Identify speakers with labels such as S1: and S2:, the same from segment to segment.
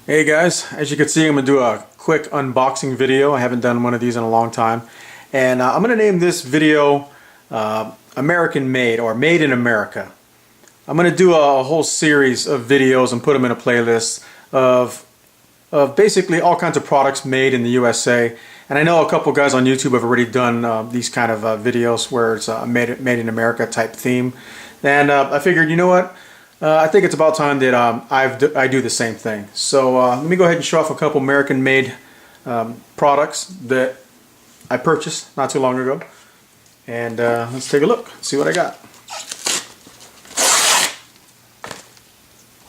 S1: Hey guys, as you can see, I'm going to do a quick unboxing video. I haven't done one of these in a long time. And I'm going to name this video American Made or Made in America. I'm going to do a whole series of videos and put them in a playlist of basically all kinds of products made in the USA. And I know a couple guys on YouTube have already done these kind of videos where it's a made in America type theme. And I figured, you know what? I think it's about time that I do the same thing. So let me go ahead and show off a couple American-made products that I purchased not too long ago. And let's take a look, see what I got.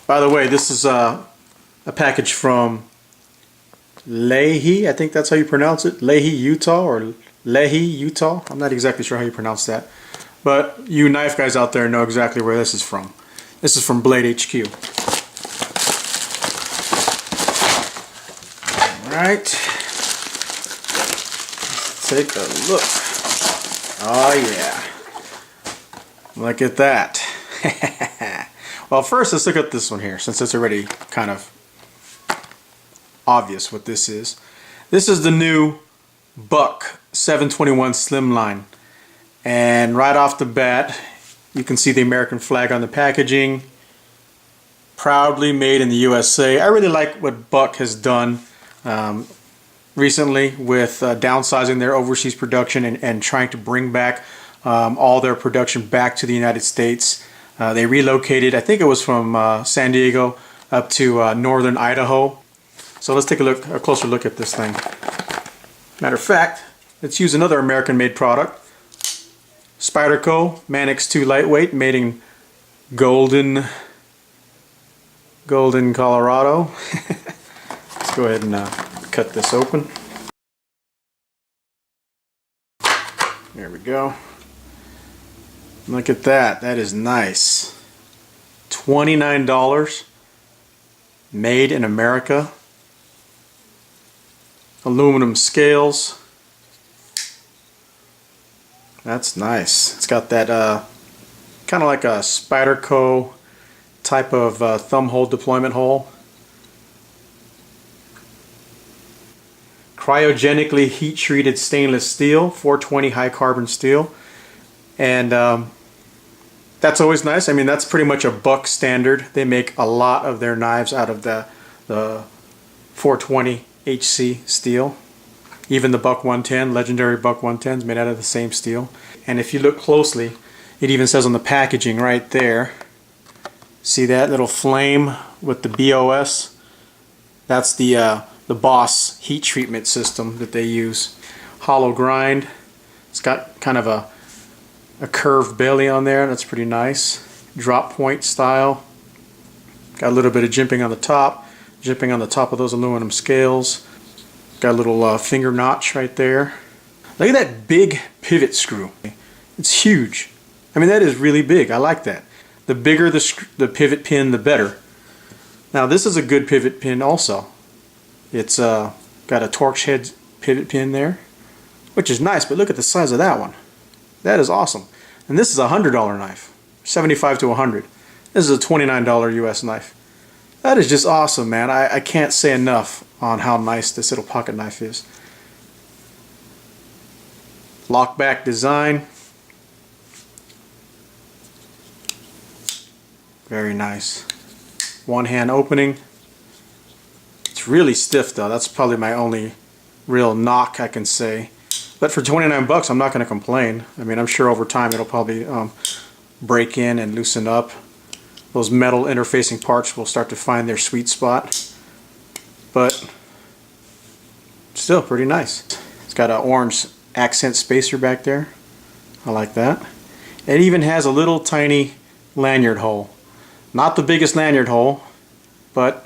S1: By the way, this is a package from Leahy, I think that's how you pronounce it. Leahy, Utah, or Leahy, Utah. I'm not exactly sure how you pronounce that. But you knife guys out there know exactly where this is from. This is from Blade HQ. Alright. Take a look. Oh yeah. Look at that. Well, first let's look at this one here, since it's already kind of obvious what this is. This is the new Buck 721 Slimline. And right off the bat, you can see the American flag on the packaging. Proudly made in the USA. I really like what Buck has done recently with downsizing their overseas production and trying to bring back all their production back to the United States. They relocated, I think it was from San Diego up to northern Idaho. So let's take a closer look at this thing. Matter of fact, let's use another American-made product. Spyderco Man X2 Lightweight, made in Golden, Colorado. Let's go ahead and cut this open. There we go. Look at that. That is nice. $29. Made in America. Aluminum scales. That's nice. It's got that kind of like a Spyderco type of thumb hole deployment hole. Cryogenically heat treated stainless steel, 420 high carbon steel. And that's always nice. I mean, that's pretty much a Buck standard. They make a lot of their knives out of the 420 HC steel. Even the Buck 110, legendary Buck 110 is made out of the same steel. And if you look closely, it even says on the packaging right there, see that little flame with the BOS? That's the Boss heat treatment system that they use. Hollow grind. It's got kind of a curved belly on there. That's pretty nice. Drop point style. Got a little bit of jimping on the top. Jimping on the top of those aluminum scales. Got a little finger notch right there. Look at that big pivot screw. It's huge. I mean, that is really big. I like that. The bigger the pivot pin, the better. Now, this is a good pivot pin also. It's got a Torx head pivot pin there, which is nice, but look at the size of that one. That is awesome. And this is a $100 knife, $75 to $100. This is a $29 US knife. That is just awesome, man. I can't say enough on how nice this little pocket knife is. Lock back design. Very nice. One hand opening. It's really stiff though. That's probably my only real knock I can say. But for 29 bucks, I'm not going to complain. I mean, I'm sure over time it'll probably break in and loosen up. Those metal interfacing parts will start to find their sweet spot. But still pretty nice. It's got an orange accent spacer back there. I like that. It even has a little tiny lanyard hole. Not the biggest lanyard hole, but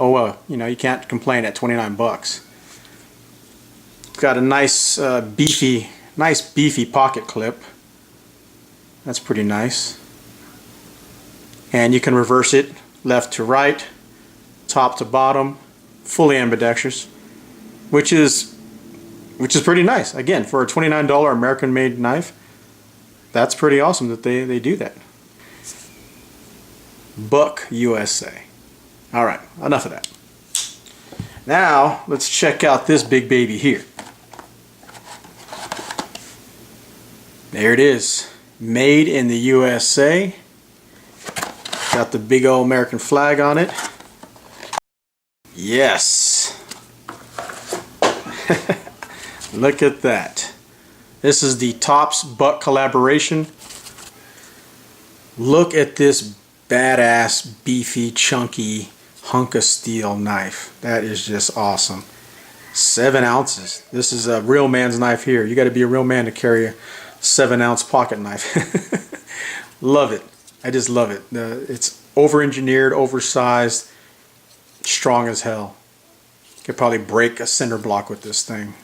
S1: oh well, you know, you can't complain at 29 bucks. It's got a nice beefy pocket clip. That's pretty nice. And you can reverse it left to right, top to bottom, fully ambidextrous, which is pretty nice. Again, for a $29 American-made knife, that's pretty awesome that they do that. Buck USA. Alright, enough of that. Now let's check out this big baby here. There it is, made in the USA. Got the big old American flag on it. Yes. Look at that. This is the Tops Buck collaboration. Look at this badass, beefy, chunky hunk of steel knife. That is just awesome. 7 ounces. This is a real man's knife here. You got to be a real man to carry a 7-ounce pocket knife. Love it. I just love it. It's over-engineered, oversized, strong as hell. You could probably break a cinder block with this thing.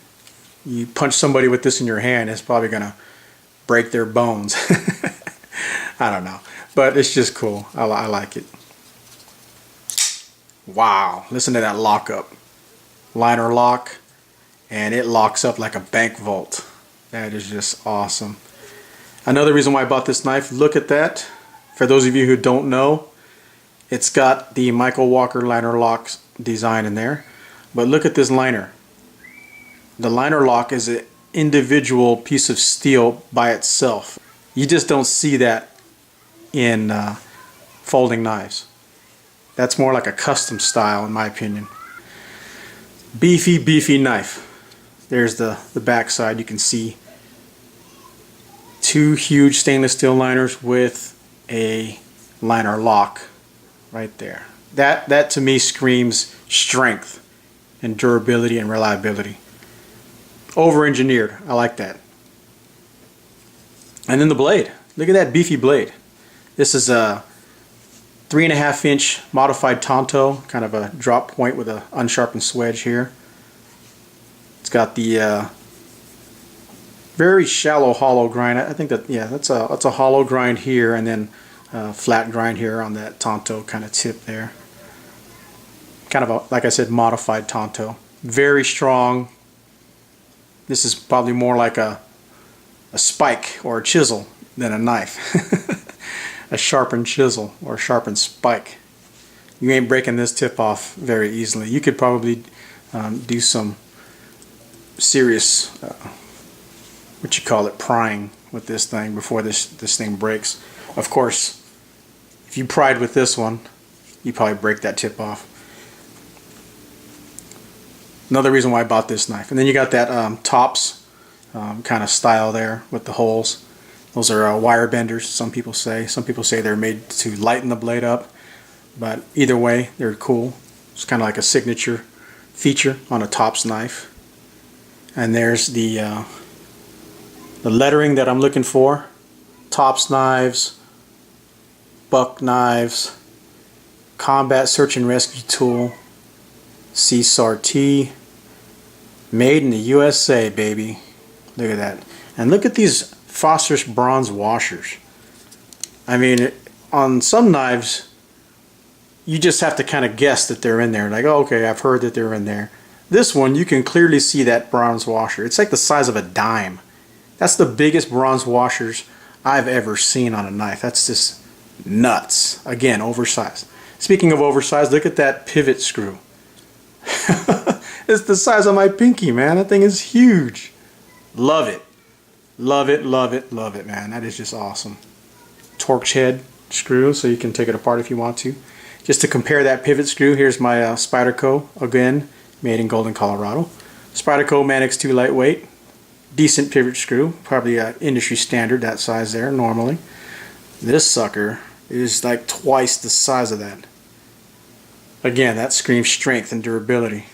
S1: You punch somebody with this in your hand, it's probably gonna break their bones. I don't know, but it's just cool. I like it. Wow, listen to that lockup. Liner lock, and it locks up like a bank vault. That is just awesome. Another reason why I bought this knife, look at that. For those of you who don't know, it's got the Michael Walker liner lock design in there. But look at this liner. The liner lock is an individual piece of steel by itself. You just don't see that in folding knives. That's more like a custom style in my opinion. Beefy, beefy knife. There's the back side. You can see 2 huge stainless steel liners with a liner lock right there. That to me screams strength and durability and reliability. Over-engineered. I like that. And then the blade. Look at that beefy blade. This is a 3.5-inch modified Tonto, kind of a drop point with an unsharpened swedge here. It's got the very shallow hollow grind. I think that, yeah, that's a hollow grind here, and then flat grind here on that Tonto kind of tip there. Kind of a, like I said, modified Tonto. Very strong. This is probably more like a spike or a chisel than a knife. A sharpened chisel or a sharpened spike. You ain't breaking this tip off very easily. You could probably do some serious, what you call it, prying with this thing before this thing breaks. Of course, if you pried with this one, you probably break that tip off. Another reason why I bought this knife. And then you got that Tops kind of style there with the holes. Those are wire benders, some people say. Some people say they're made to lighten the blade up. But either way, they're cool. It's kind of like a signature feature on a Tops knife. And there's the lettering that I'm looking for. Tops knives, Buck knives, Combat Search and Rescue Tool, CSAR-T, made in the USA, baby. Look at that. And look at these phosphorus bronze washers. I mean, on some knives, you just have to kind of guess that they're in there. Like, oh, okay, I've heard that they're in there. This one, you can clearly see that bronze washer. It's like the size of a dime. That's the biggest bronze washers I've ever seen on a knife. That's just nuts. Again, oversized. Speaking of oversized, look at that pivot screw. It's the size of my pinky, man. That thing is huge. Love it. Love it, love it, love it, man. That is just awesome. Torx head screw, so you can take it apart if you want to. Just to compare that pivot screw, here's my Spyderco, again, made in Golden, Colorado. Spyderco Manix 2 lightweight. Decent pivot screw, probably industry standard, that size there, normally. This sucker is like twice the size of that. Again, that screams strength and durability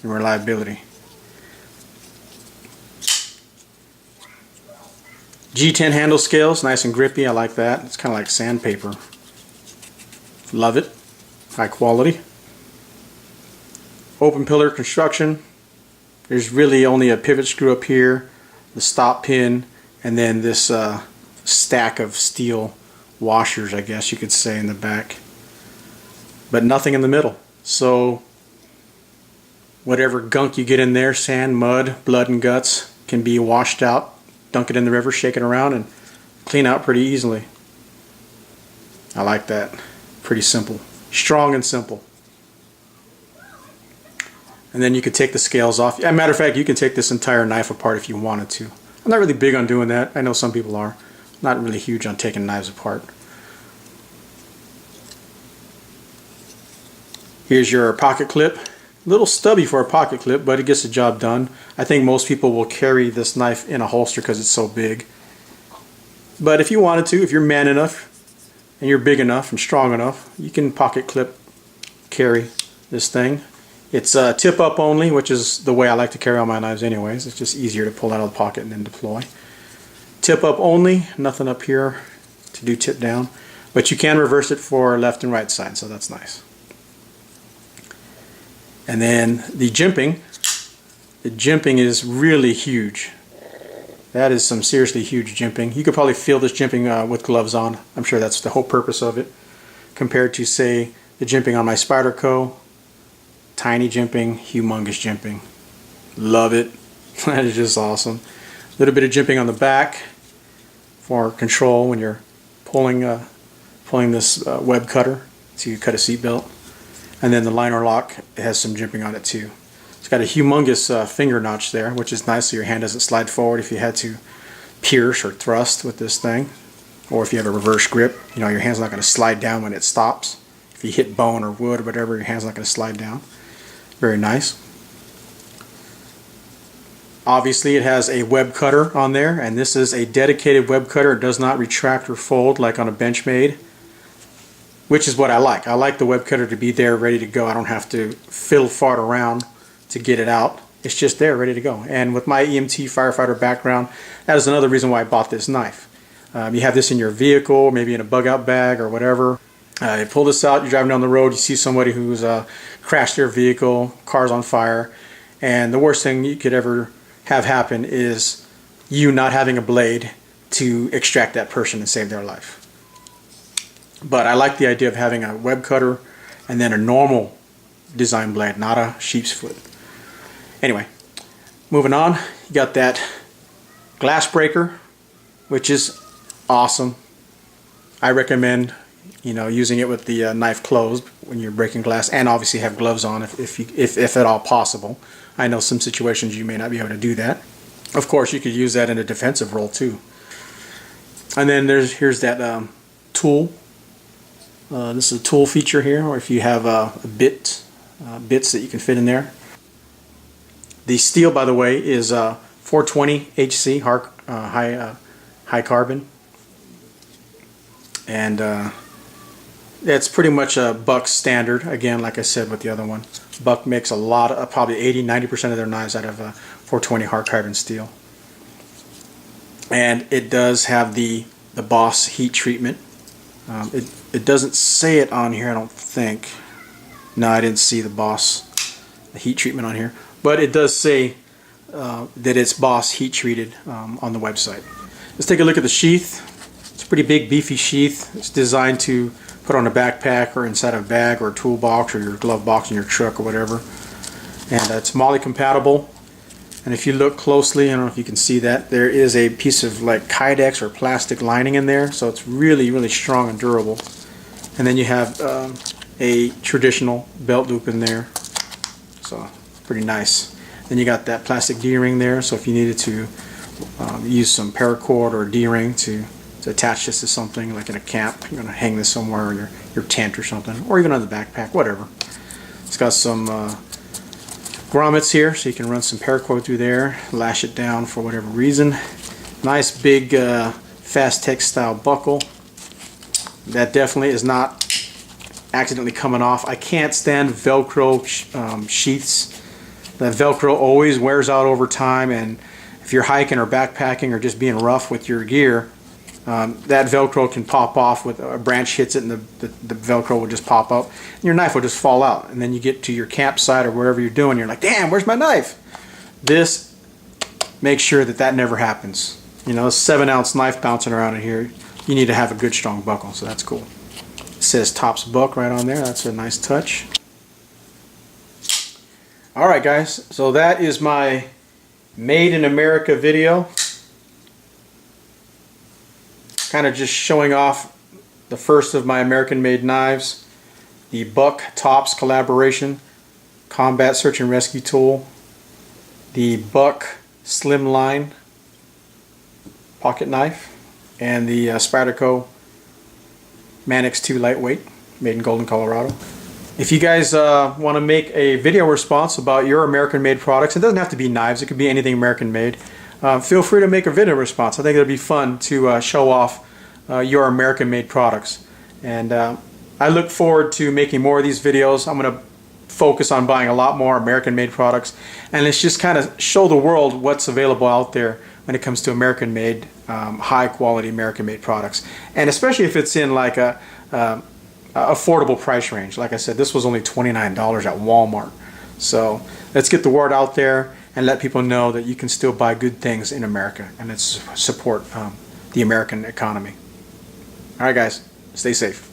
S1: and reliability. G10 handle scales, nice and grippy. I like that. It's kind of like sandpaper. Love it. High quality. Open pillar construction. There's really only a pivot screw up here, the stop pin, and then this stack of steel washers, I guess you could say, in the back. But nothing in the middle. So whatever gunk you get in there, sand, mud, blood, and guts, can be washed out. Dunk it in the river, shake it around, and clean out pretty easily. I like that. Pretty simple. Strong and simple. And then you could take the scales off. As a matter of fact, you can take this entire knife apart if you wanted to. I'm not really big on doing that. I know some people are. Not really huge on taking knives apart. Here's your pocket clip. A little stubby for a pocket clip, but it gets the job done. I think most people will carry this knife in a holster because it's so big. But if you wanted to, if you're man enough and you're big enough and strong enough, you can pocket clip carry this thing. It's tip up only, which is the way I like to carry all my knives anyways. It's just easier to pull out of the pocket and then deploy. Tip up only, nothing up here to do tip down. But you can reverse it for left and right side, so that's nice. And then the jimping is really huge. That is some seriously huge jimping. You could probably feel this jimping with gloves on. I'm sure that's the whole purpose of it. Compared to, say, the jimping on my Spyderco. Tiny jimping, humongous jimping. Love it. That is just awesome. A little bit of jimping on the back for control when you're pulling this web cutter so you cut a seat belt. And then the liner lock has some jimping on it too. It's got a humongous finger notch there, which is nice so your hand doesn't slide forward if you had to pierce or thrust with this thing. Or if you have a reverse grip, you know, your hand's not going to slide down when it stops. If you hit bone or wood or whatever, your hand's not going to slide down. Very nice. Obviously it has a web cutter on there, and this is a dedicated web cutter. It does not retract or fold like on a Benchmade, which is what I like. I like the web cutter to be there ready to go. I don't have to fiddle fart around to get it out. It's just there ready to go. And with my EMT firefighter background, that is another reason why I bought this knife. You have this in your vehicle, maybe in a bug out bag or whatever. You pull this out, you're driving down the road, you see somebody who's crashed their vehicle, car's on fire, and the worst thing you could ever have happen is you not having a blade to extract that person and save their life. But I like the idea of having a web cutter and then a normal design blade, not a sheep's foot. Anyway, moving on, you got that glass breaker, which is awesome. I recommend using it with the knife closed when you're breaking glass, and obviously have gloves on if at all possible. I know some situations you may not be able to do that. Of course, you could use that in a defensive role too. And then here's that tool. This is a tool feature here, or if you have bits that you can fit in there. The steel, by the way, is 420 HC, high carbon, and that's pretty much a Buck standard. Again, like I said with the other one, Buck makes a lot of, probably 80–90% of their knives out of 420 hard carbon steel. And it does have the Boss heat treatment. It doesn't say it on here, I don't think. No, I didn't see the heat treatment on here. But it does say that it's Boss heat treated on the website. Let's take a look at the sheath. It's a pretty big, beefy sheath. It's designed to put on a backpack or inside a bag or a toolbox or your glove box in your truck or whatever. And it's MOLLE compatible. And if you look closely, I don't know if you can see that, there is a piece of like Kydex or plastic lining in there, so it's really, really strong and durable. And then you have a traditional belt loop in there, so pretty nice. Then you got that plastic D-ring there, so if you needed to use some paracord or D-ring to attach this to something, like in a camp, you're going to hang this somewhere in your tent or something, or even on the backpack, whatever. It's got some grommets here, so you can run some paracord through there, lash it down for whatever reason. Nice big Fastech style buckle. That definitely is not accidentally coming off. I can't stand Velcro sheaths. That Velcro always wears out over time, and if you're hiking or backpacking or just being rough with your gear, that Velcro can pop off. With a branch hits it and the Velcro will just pop up and your knife will just fall out, and then you get to your campsite or wherever you're doing, you're like, damn, where's my knife? This makes sure that never happens. You know, a 7-ounce knife bouncing around in here, you need to have a good strong buckle, so that's cool. It says Tops Buck right on there. That's a nice touch. Alright guys, so that is my Made in America video. Kind of just showing off the first of my American made knives, the Buck Tops collaboration combat search and rescue tool, the Buck Slimline pocket knife, and the Spyderco Manix 2 lightweight, made in Golden, Colorado. If you guys want to make a video response about your American-made products, it doesn't have to be knives, it could be anything American-made. Feel free to make a video response. I think it'll be fun to show off your American-made products. And I look forward to making more of these videos. I'm going to focus on buying a lot more American-made products, and let's just kind of show the world what's available out there when it comes to American-made, high-quality American-made products, and especially if it's in like a affordable price range. Like I said, this was only $29 at Walmart. So let's get the word out there and let people know that you can still buy good things in America, and let's support the American economy. All right, guys, stay safe.